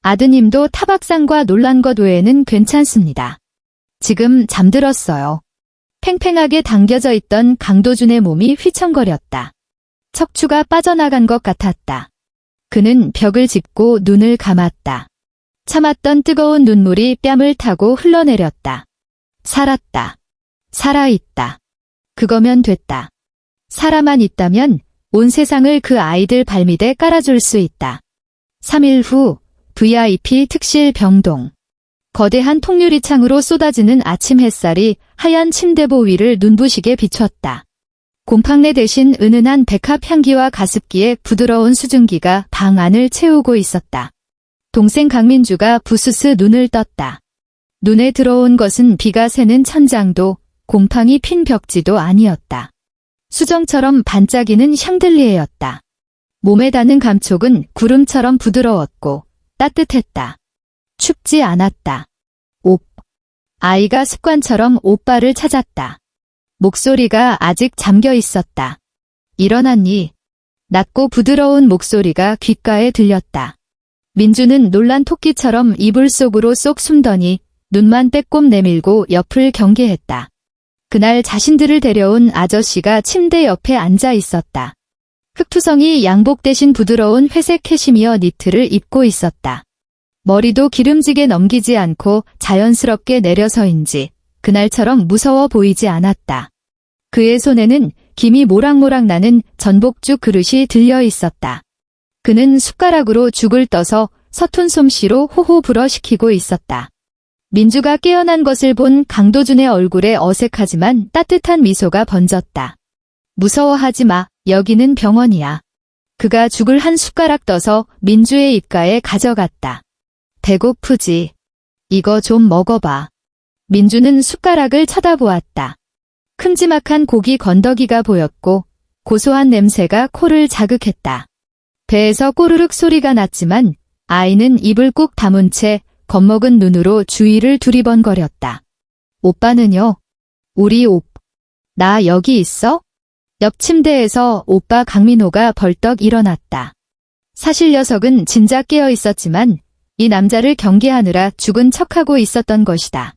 S1: 아드님도 타박상과 놀란 것 외에는 괜찮습니다. 지금 잠들었어요. 팽팽하게 당겨져 있던 강도준의 몸이 휘청거렸다. 척추가 빠져나간 것 같았다. 그는 벽을 짚고 눈을 감았다. 참았던 뜨거운 눈물이 뺨을 타고 흘러내렸다. 살았다. 살아있다. 그거면 됐다. 살아만 있다면 온 세상을 그 아이들 발밑에 깔아줄 수 있다. 3일 후 VIP 특실 병동. 거대한 통유리창으로 쏟아지는 아침 햇살이 하얀 침대보 위를 눈부시게 비췄다. 곰팡내 대신 은은한 백합 향기와 가습기의 부드러운 수증기가 방 안을 채우고 있었다. 동생 강민주가 부스스 눈을 떴다. 눈에 들어온 것은 비가 새는 천장도 곰팡이 핀 벽지도 아니었다. 수정처럼 반짝이는 샹들리에였다. 몸에 닿는 감촉은 구름처럼 부드러웠고 따뜻했다. 춥지 않았다. 아이가 습관처럼 오빠를 찾았다. 목소리가 아직 잠겨 있었다. 일어났니? 낮고 부드러운 목소리가 귓가에 들렸다. 민주는 놀란 토끼처럼 이불 속으로 쏙 숨더니 눈만 빼꼼 내밀고 옆을 경계했다. 그날 자신들을 데려온 아저씨가 침대 옆에 앉아 있었다. 흑투성이 양복 대신 부드러운 회색 캐시미어 니트를 입고 있었다. 머리도 기름지게 넘기지 않고 자연스럽게 내려서인지 그날처럼 무서워 보이지 않았다. 그의 손에는 김이 모락모락 나는 전복죽 그릇이 들려 있었다. 그는 숟가락으로 죽을 떠서 서툰 솜씨로 호호 불어시키고 있었다. 민주가 깨어난 것을 본 강도준의 얼굴에 어색하지만 따뜻한 미소가 번졌다. 무서워하지 마, 여기는 병원이야. 그가 죽을 한 숟가락 떠서 민주의 입가에 가져갔다. 배고프지? 이거 좀 먹어봐. 민주는 숟가락을 쳐다보았다. 큼지막한 고기 건더기가 보였고 고소한 냄새가 코를 자극했다. 배에서 꼬르륵 소리가 났지만 아이는 입을 꾹 다문 채 겁먹은 눈으로 주위를 두리번거렸다. 오빠는요? 우리 나 여기 있어? 옆 침대에서 오빠 강민호가 벌떡 일어났다. 사실 녀석은 진작 깨어 있었지만 이 남자를 경계하느라 죽은 척하고 있었던 것이다.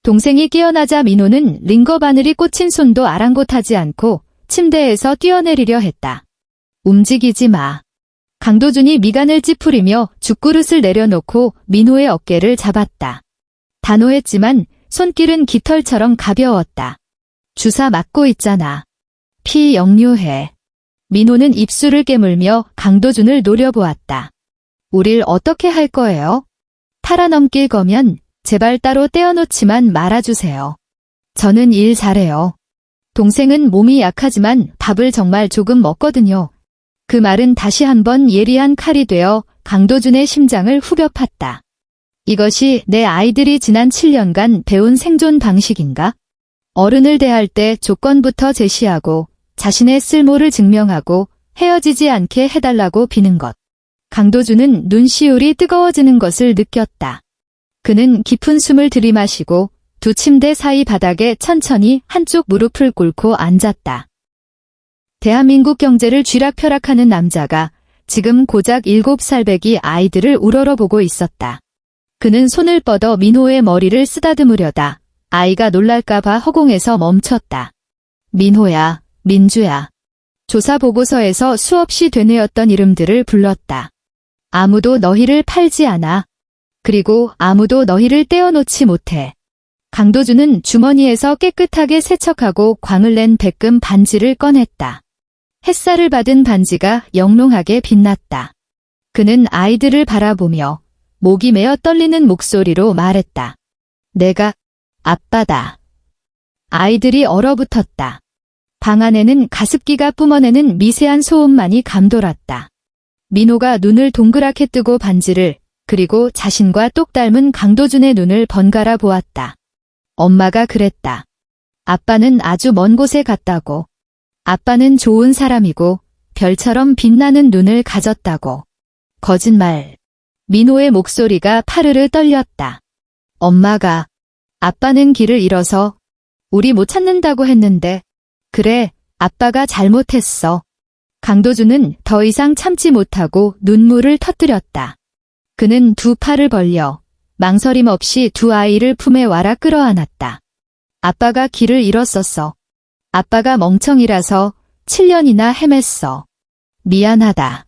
S1: 동생이 깨어나자 민호는 링거 바늘이 꽂힌 손도 아랑곳하지 않고 침대에서 뛰어내리려 했다. 움직이지 마. 강도준이 미간을 찌푸리며 죽그릇을 내려놓고 민호의 어깨를 잡았다. 단호했지만 손길은 깃털처럼 가벼웠다. 주사 맞고 있잖아. 피 역류해. 민호는 입술을 깨물며 강도준을 노려보았다. 우릴 어떻게 할 거예요? 팔아넘길 거면 제발 따로 떼어놓지만 말아주세요. 저는 일 잘해요. 동생은 몸이 약하지만 밥을 정말 조금 먹거든요. 그 말은 다시 한번 예리한 칼이 되어 강도준의 심장을 후벼 팠다. 이것이 내 아이들이 지난 7년간 배운 생존 방식인가? 어른을 대할 때 조건부터 제시하고 자신의 쓸모를 증명하고 헤어지지 않게 해달라고 비는 것. 강도준은 눈시울이 뜨거워지는 것을 느꼈다. 그는 깊은 숨을 들이마시고 두 침대 사이 바닥에 천천히 한쪽 무릎을 꿇고 앉았다. 대한민국 경제를 쥐락펴락하는 남자가 지금 고작 7살 배기 아이들을 우러러보고 있었다. 그는 손을 뻗어 민호의 머리를 쓰다듬으려다 아이가 놀랄까봐 허공에서 멈췄다. 민호야, 민주야. 조사 보고서에서 수없이 되뇌었던 이름들을 불렀다. 아무도 너희를 팔지 않아. 그리고 아무도 너희를 떼어놓지 못해. 강도준은 주머니에서 깨끗하게 세척하고 광을 낸 백금 반지를 꺼냈다. 햇살을 받은 반지가 영롱하게 빛났다. 그는 아이들을 바라보며 목이 메어 떨리는 목소리로 말했다. 내가 아빠다. 아이들이 얼어붙었다. 방 안에는 가습기가 뿜어내는 미세한 소음만이 감돌았다. 민호가 눈을 동그랗게 뜨고 반지를 그리고 자신과 똑 닮은 강도준의 눈을 번갈아 보았다. 엄마가 그랬다. 아빠는 아주 먼 곳에 갔다고. 아빠는 좋은 사람이고 별처럼 빛나는 눈을 가졌다고. 거짓말. 민호의 목소리가 파르르 떨렸다. 엄마가. 아빠는 길을 잃어서 우리 못 찾는다고 했는데. 그래, 아빠가 잘못했어. 강도준은 더 이상 참지 못하고 눈물을 터뜨렸다. 그는 두 팔을 벌려 망설임 없이 두 아이를 품에 와라 끌어안았다. 아빠가 길을 잃었었어. 아빠가 멍청이라서 7년이나 헤맸어. 미안하다.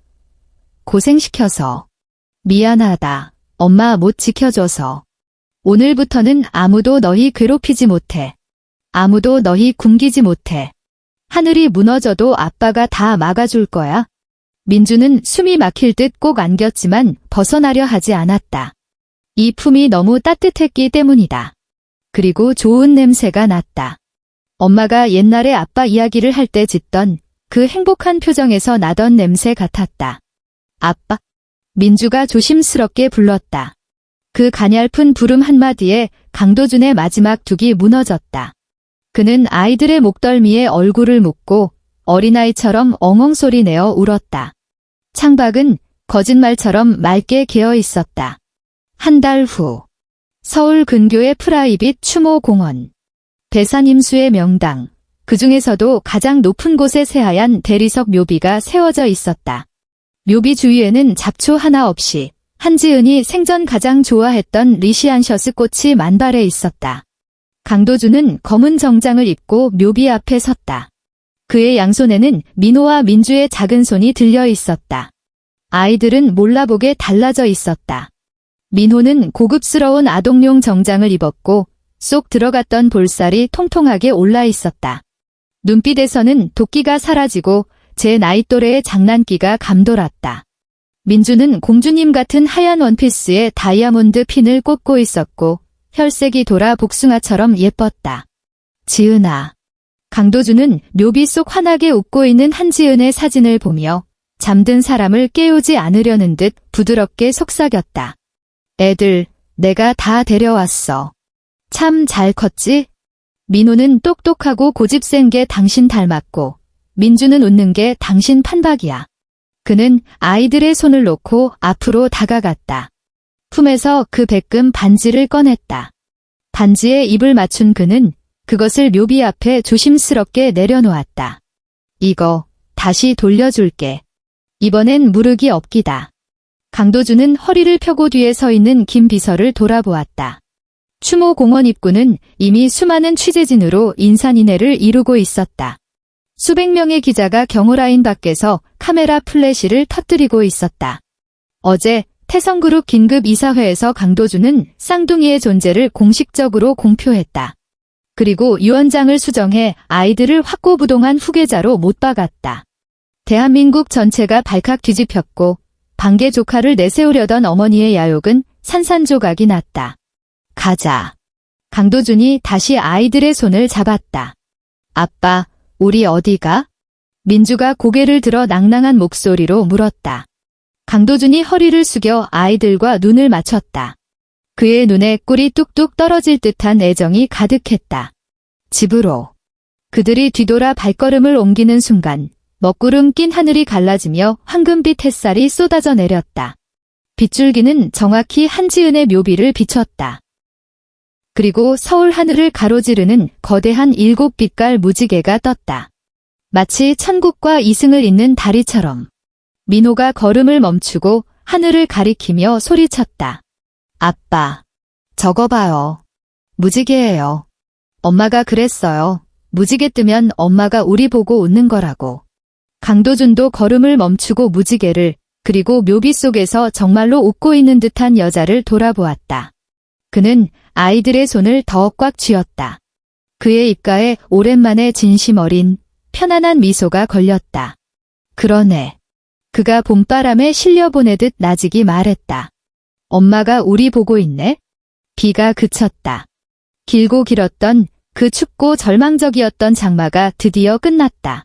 S1: 고생시켜서. 미안하다. 엄마 못 지켜줘서. 오늘부터는 아무도 너희 괴롭히지 못해. 아무도 너희 굶기지 못해. 하늘이 무너져도 아빠가 다 막아줄 거야. 민주는 숨이 막힐 듯 꼭 안겼지만 벗어나려 하지 않았다. 이 품이 너무 따뜻했기 때문이다. 그리고 좋은 냄새가 났다. 엄마가 옛날에 아빠 이야기를 할 때 짓던 그 행복한 표정에서 나던 냄새 같았다. 아빠. 민주가 조심스럽게 불렀다. 그 가냘픈 부름 한마디에 강도준의 마지막 둑이 무너졌다. 그는 아이들의 목덜미에 얼굴을 묻고 어린아이처럼 엉엉 소리 내어 울었다. 창밖은 거짓말처럼 맑게 개어 있었다. 한 달 후, 서울 근교의 프라이빗 추모공원. 대산임수의 명당, 그 중에서도 가장 높은 곳에 새하얀 대리석 묘비가 세워져 있었다. 묘비 주위에는 잡초 하나 없이 한지은이 생전 가장 좋아했던 리시안셔스 꽃이 만발해 있었다. 강도준은 검은 정장을 입고 묘비 앞에 섰다. 그의 양손에는 민호와 민주의 작은 손이 들려 있었다. 아이들은 몰라보게 달라져 있었다. 민호는 고급스러운 아동용 정장을 입었고 쏙 들어갔던 볼살이 통통하게 올라 있었다. 눈빛에서는 도끼가 사라지고 제 나이 또래의 장난기가 감돌았다. 민주는 공주님 같은 하얀 원피스에 다이아몬드 핀을 꽂고 있었고 혈색이 돌아 복숭아처럼 예뻤다. 지은아. 강도준은 묘비 속 환하게 웃고 있는 한지은의 사진을 보며 잠든 사람을 깨우지 않으려는 듯 부드럽게 속삭였다. 애들, 내가 다 데려왔어. 참 잘 컸지? 민호는 똑똑하고 고집센 게 당신 닮았고 민주는 웃는 게 당신 판박이야. 그는 아이들의 손을 놓고 앞으로 다가갔다. 품에서 그 백금 반지를 꺼냈다. 반지에 입을 맞춘 그는 그것을 묘비 앞에 조심스럽게 내려놓았다. 이거 다시 돌려줄게. 이번엔 무르기 없기다. 강도준은 허리를 펴고 뒤에 서 있는 김 비서를 돌아보았다. 추모공원 입구는 이미 수많은 취재진으로 인산인해를 이루고 있었다. 수백 명의 기자가 경호라인 밖에서 카메라 플래시를 터뜨리고 있었다. 어제 태성그룹 긴급 이사회에서 강도준은 쌍둥이의 존재를 공식적으로 공표했다. 그리고 유언장을 수정해 아이들을 확고부동한 후계자로 못 박았다. 대한민국 전체가 발칵 뒤집혔고 반개 조카를 내세우려던 어머니의 야욕은 산산조각이 났다. 가자. 강도준이 다시 아이들의 손을 잡았다. 아빠, 우리 어디가? 민주가 고개를 들어 낭낭한 목소리로 물었다. 강도준이 허리를 숙여 아이들과 눈을 맞췄다. 그의 눈에 꿀이 뚝뚝 떨어질 듯한 애정이 가득했다. 집으로. 그들이 뒤돌아 발걸음을 옮기는 순간 먹구름 낀 하늘이 갈라지며 황금빛 햇살이 쏟아져 내렸다. 빗줄기는 정확히 한지은의 묘비를 비췄다. 그리고 서울 하늘을 가로지르는 거대한 7빛깔 무지개가 떴다. 마치 천국과 이승을 잇는 다리처럼. 민호가 걸음을 멈추고 하늘을 가리키며 소리쳤다. 아빠, 저거 봐요. 무지개예요. 엄마가 그랬어요. 무지개 뜨면 엄마가 우리 보고 웃는 거라고. 강도준도 걸음을 멈추고 무지개를, 그리고 묘비 속에서 정말로 웃고 있는 듯한 여자를 돌아보았다. 그는 아이들의 손을 더 꽉 쥐었다. 그의 입가에 오랜만에 진심 어린, 편안한 미소가 걸렸다. 그러네. 그가 봄바람에 실려보내듯 나직이 말했다. 엄마가 우리 보고 있네? 비가 그쳤다. 길고 길었던 그 춥고 절망적이었던 장마가 드디어 끝났다.